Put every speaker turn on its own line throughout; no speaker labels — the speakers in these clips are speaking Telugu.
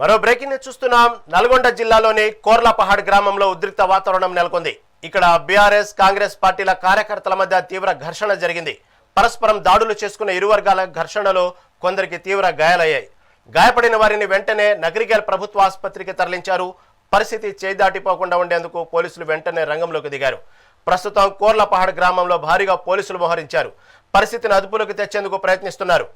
మరో బ్రేకింగ్ న్యూస్ చూస్తున్నాం. నల్గొండ జిల్లాలోని కోర్లపహాడ్ గ్రామంలో ఉద్రిక్త వాతావరణం నెలకొంది. ఇక్కడ బీఆర్ఎస్ కాంగ్రెస్ పార్టీల కార్యకర్తల మధ్య తీవ్ర ఘర్షణ జరిగింది. పరస్పరం దాడులు చేసుకున్న ఇరు వర్గాల ఘర్షణలో కొందరికి తీవ్ర గాయాలయ్యాయి. గాయపడిన వారిని వెంటనే నగరికల్ ప్రభుత్వ ఆసుపత్రికి తరలించారు. పరిస్థితి చేదాటిపోకుండా ఉండేందుకు పోలీసులు వెంటనే రంగంలోకి దిగారు. ప్రస్తుతం కోర్లపహాడ్ గ్రామంలో భారీగా పోలీసులు మోహరించారు. పరిస్థితిని అదుపులోకి తెచ్చేందుకు ప్రయత్నిస్తున్నారు.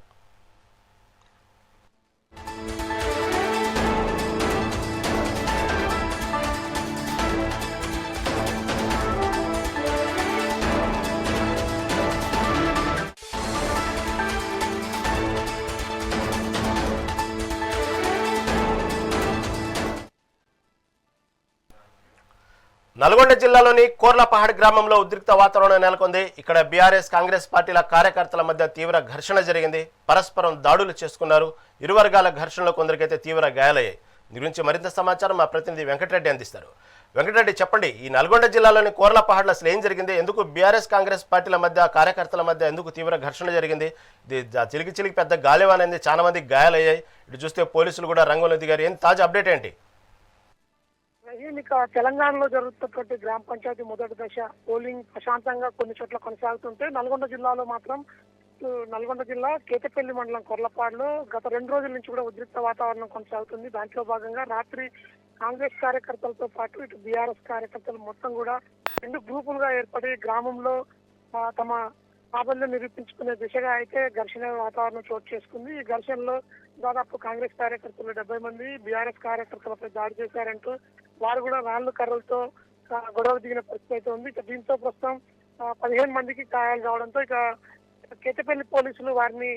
నల్గొండ జిల్లాలోని కోర్లపహాడ్ గ్రామంలో ఉద్రిక్త వాతావరణం నెలకొంది. ఇక్కడ బీఆర్ఎస్ కాంగ్రెస్ పార్టీల కార్యకర్తల మధ్య తీవ్ర ఘర్షణ జరిగింది. పరస్పరం దాడులు చేసుకున్నారు. ఇరు వర్గాల ఘర్షణలో కొందరికైతే తీవ్ర గాయాలయ్యాయి. దీని గురించి మరింత సమాచారం మా ప్రతినిధి వెంకటరెడ్డి అందిస్తారు. వెంకటరెడ్డి, చెప్పండి, ఈ నల్గొండ జిల్లాలోని కోర్లపహాడ్లో అసలు ఏం జరిగింది? ఎందుకు బీఆర్ఎస్ కాంగ్రెస్ పార్టీల మధ్య కార్యకర్తల మధ్య ఎందుకు తీవ్ర ఘర్షణ జరిగింది? ఇది చిలికి పెద్ద గాలివానైంది, చాలా మందికి గాయాలయ్యాయి. ఇటు చూస్తే పోలీసులు కూడా రంగంలో దిగారు. ఏం తాజా అప్డేట్ ఏంటి?
ఇక తెలంగాణలో జరుగుతున్నటువంటి గ్రామ పంచాయతీ మొదటి దశ పోలింగ్ ప్రశాంతంగా కొన్ని చోట్ల కొనసాగుతుంటే నల్గొండ జిల్లాలో మాత్రం నల్గొండ జిల్లా కేతపల్లి మండలం కొర్లపాడులో గత 2 రోజుల నుంచి కూడా ఉద్రిక్త వాతావరణం కొనసాగుతుంది. దాంట్లో భాగంగా రాత్రి కాంగ్రెస్ కార్యకర్తలతో పాటు ఇటు బీఆర్ఎస్ కార్యకర్తలు మొత్తం కూడా 2 గ్రూపులుగా ఏర్పడి గ్రామంలో తమ ప్రాబల్యం నిరూపించుకునే దిశగా అయితే ఘర్షణ వాతావరణం చోటు చేసుకుంది. ఈ ఘర్షణలో దాదాపు కాంగ్రెస్ కార్యకర్తలు 70 మంది బీఆర్ఎస్ కార్యకర్తలపై దాడి చేశారంటూ వారు కూడా రాళ్లు కర్రలతో గొడవ దిగిన పరిస్థితి అయితే ఉంది. ఇక దీంతో ప్రస్తుతం 15 మందికి గాయాలు కావడంతో ఇక కేతపల్లి పోలీసులు వారిని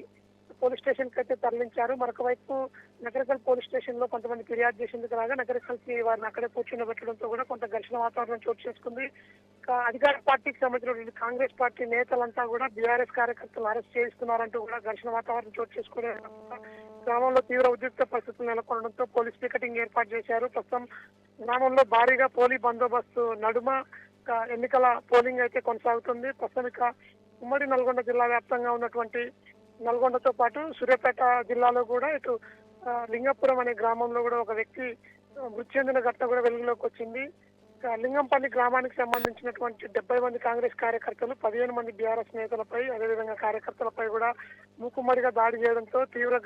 పోలీస్ స్టేషన్ కి అయితే తరలించారు. మరొక వైపు నగరికల్ పోలీస్ స్టేషన్ లో కొంతమంది ఫిర్యాదు చేసేందుకు రాగా నగరికల్ కి వారిని అక్కడే కూర్చుండబెట్టడంతో కూడా కొంత ఘర్షణ వాతావరణం చోటు చేసుకుంది. అధికార పార్టీకి సంబంధించిన కాంగ్రెస్ పార్టీ నేతలంతా కూడా బీఆర్ఎస్ కార్యకర్తలు అరెస్ట్ చేయిస్తున్నారంటూ కూడా ఘర్షణ వాతావరణం చోటు చేసుకునే గ్రామంలో తీవ్ర ఉద్రిక్త పరిస్థితులు నెలకొనడంతో పోలీస్ పికెటింగ్ ఏర్పాటు చేశారు. ప్రస్తుతం గ్రామంలో భారీగా పోలీస్ బందోబస్తు నడుమ ఎన్నికల పోలింగ్ అయితే కొనసాగుతుంది. ప్రస్తుతం ఇక ఉమ్మడి నల్గొండ జిల్లా వ్యాప్తంగా ఉన్నటువంటి నల్గొండతో పాటు సూర్యాపేట జిల్లాలో కూడా ఇటు లింగపురం అనే గ్రామంలో కూడా ఒక వ్యక్తి మృతి చెందిన ఘటన కూడా వెలుగులోకి వచ్చింది. లింగంపల్లి గ్రామానికి సంబంధించినటువంటి 70 మంది కాంగ్రెస్ కార్యకర్తలు 15 మంది బీఆర్ఎస్ నేతలపై అదేవిధంగా కార్యకర్తలపై కూడా మూకుమ్మడిగా దాడి చేయడంతో తీవ్ర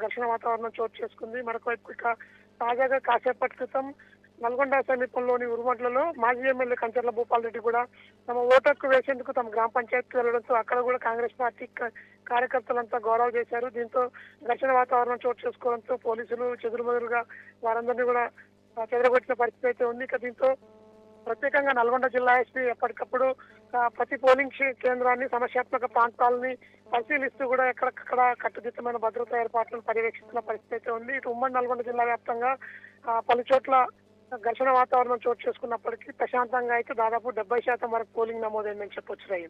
ఘర్షణ వాతావరణం చోటు చేసుకుంది. మరొకవైపు ఇక తాజాగా కాసేపటి క్రితం నల్గొండ సమీపంలోని ఉరుమట్లలో మాజీ ఎమ్మెల్యే కంచర్ల భూపాల్ రెడ్డి కూడా తమ ఓటర్కు వేసేందుకు తమ గ్రామ పంచాయతీకి వెళ్లడంతో అక్కడ కూడా కాంగ్రెస్ పార్టీ కార్యకర్తలంతా గౌరవ చేశారు. దీంతో ఘర్షణ వాతావరణం చోటు చేసుకోవడంతో పోలీసులు చెదురుమదురుగా వారందరినీ కూడా చెదరగొట్టిన పరిస్థితి అయితే ఉంది. ఇక దీంతో ప్రత్యేకంగా నల్గొండ జిల్లా ఎస్పీ ఎప్పటికప్పుడు ప్రతి పోలింగ్ కేంద్రాన్ని సమస్యాత్మక ప్రాంతాలని పరిశీలిస్తూ కూడా ఎక్కడెక్కడ కట్టుదిట్టమైన భద్రతా ఏర్పాట్లను పర్యవేక్షిస్తున్న పరిస్థితి అయితే ఉంది. ఇటు ఉమ్మడి నల్గొండ జిల్లా వ్యాప్తంగా పలు చోట్ల ఘర్షణ వాతావరణం చోటు చేసుకున్నప్పటికీ ప్రశాంతంగా అయితే దాదాపు 70% వరకు పోలింగ్ నమోదైందని చెప్పొచ్చు.